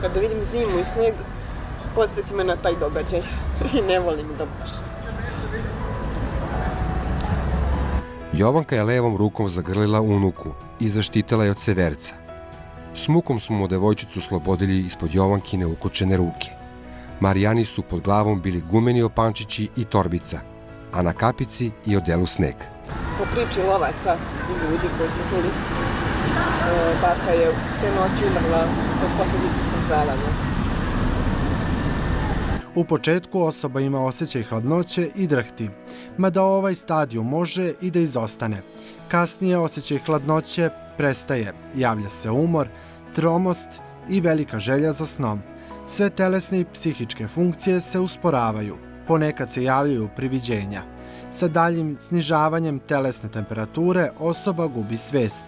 Kada vidim zimu i sneg, podsjeti me na taj događaj i ne volim da baš. Jovanka je levom rukom zagrlila unuku i zaštitila je od severca. S mukom smo mu devojčicu slobodili ispod Jovankine ukočene ruke. Marijani su pod glavom bili gumeni opančići i torbica, a na kapici i odelu sneg. Po priči lovaca i ljudi koji su čuli, baka je te noći umrla od posljedice smrzavanja. U početku osoba ima osjećaj hladnoće i drhti, mada ovaj stadijum može i da izostane. Kasnije osjećaj hladnoće prestaje, javlja se umor, tromost i velika želja za snom. Sve telesne i psihičke funkcije se usporavaju, ponekad se javljaju priviđenja. Sa daljim snižavanjem telesne temperature osoba gubi svest.